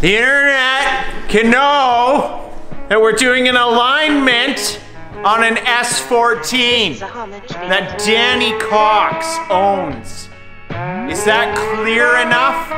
the internet can know that we're doing an alignment on an S14 that Danny Cox owns. Is that clear enough?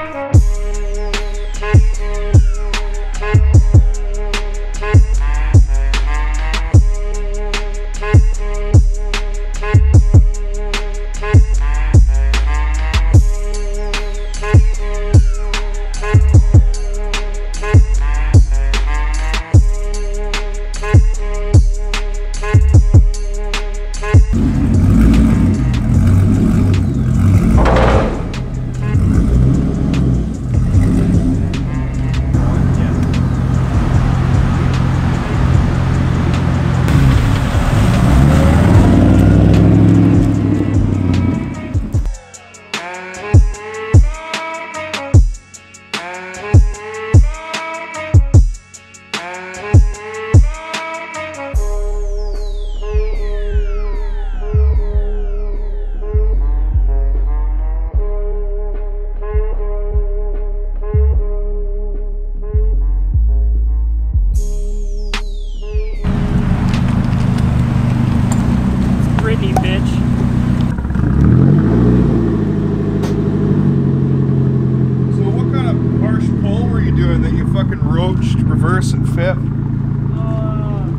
Reverse and fifth.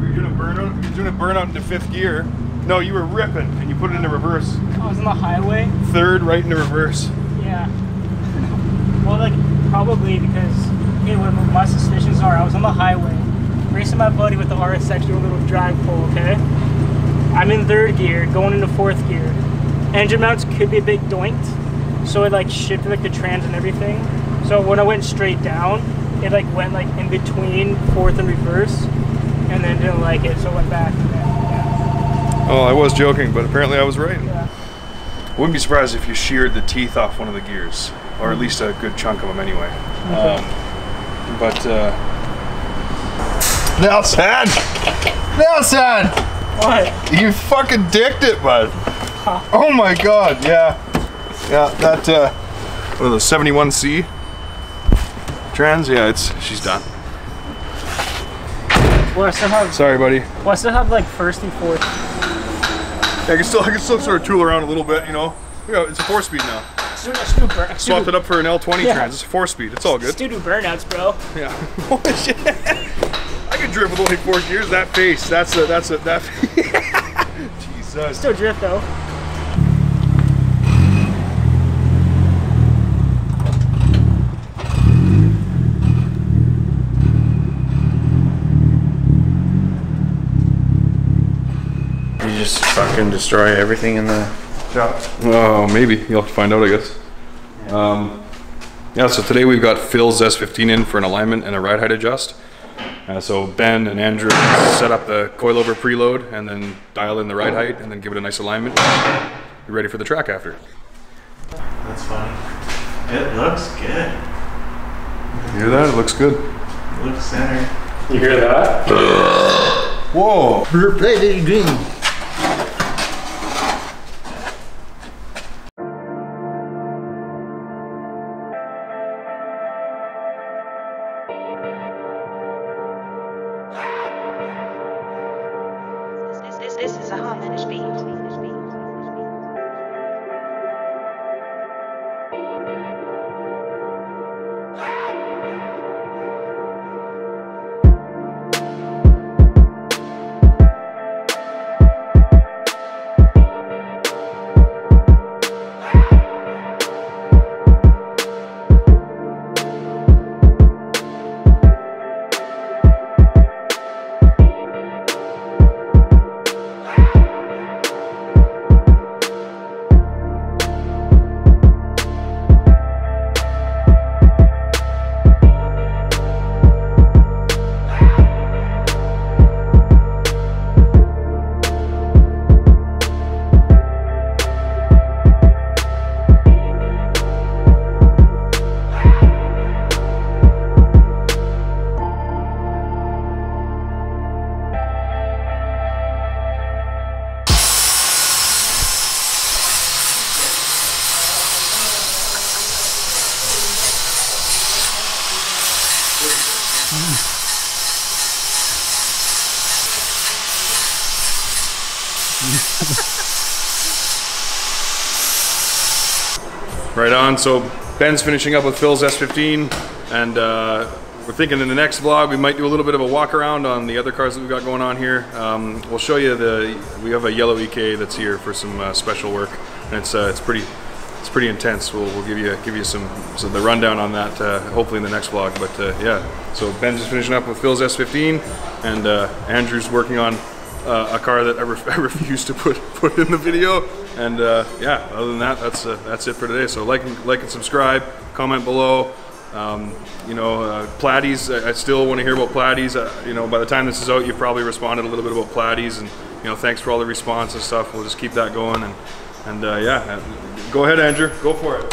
You're doing a burnout into fifth gear. No, you were ripping and you put it into reverse. I was on the highway. Third, right into reverse. Yeah. Well, like probably because what my suspicions are. I was on the highway, racing my buddy with the RSX, doing a little drag pull. Okay. I'm in third gear, going into fourth gear. Engine mounts could be a bit doinked, so it like shifted like the trans and everything. So when I went straight down, it like went like in between fourth and reverse, and then didn't like it, so it went back. Yeah. Oh, I was joking, but apparently I was right. Yeah. Wouldn't be surprised if you sheared the teeth off one of the gears, or at least a good chunk of them anyway. Okay. Nelson! Nelson! What? You fucking dicked it, bud. Huh. Oh my god, yeah. Yeah, that, what are those, 71C? Trans? Yeah, she's done. Well, I still have. Sorry, buddy. Well, I still have like first and fourth. Yeah, I can still sort of tool around a little bit, you know. It's a 4-speed now. Swapped it up for an L20 trans. It's a 4-speed. It's all good. Still do burnouts, bro. Yeah. Holy shit. I can drift with only 4 gears. That face. That. Jesus. Still drift though. You just fucking destroy everything in the shop. Oh, maybe. You'll have to find out, I guess. Yeah, so today we've got Phil's S15 in for an alignment and a ride height adjust. So Ben and Andrew set up the coilover preload and then dial in the ride height and then give it a nice alignment. Be ready for the track after. That's funny. It looks good. You hear that? It looks good. It looks center. You hear that? Whoa! Play the green. This is a homage beat. Right on. So Ben's finishing up with Phil's S15, and we're thinking in the next vlog we might do a little bit of a walk around on the other cars that we've got going on here. We'll show you we have a yellow EK that's here for some special work, and it's pretty intense. We'll give you some the rundown on that hopefully in the next vlog. But yeah, so Ben's just finishing up with Phil's S15, and Andrew's working on a car that I refuse to put in the video. And yeah, other than that, that's it for today. So like and subscribe, comment below. You know, Platies, I still want to hear about Platies. You know, by the time this is out, you've probably responded a little bit about Platies, and you know, thanks for all the response and stuff. We'll just keep that going, and yeah, go ahead, Andrew, go for it.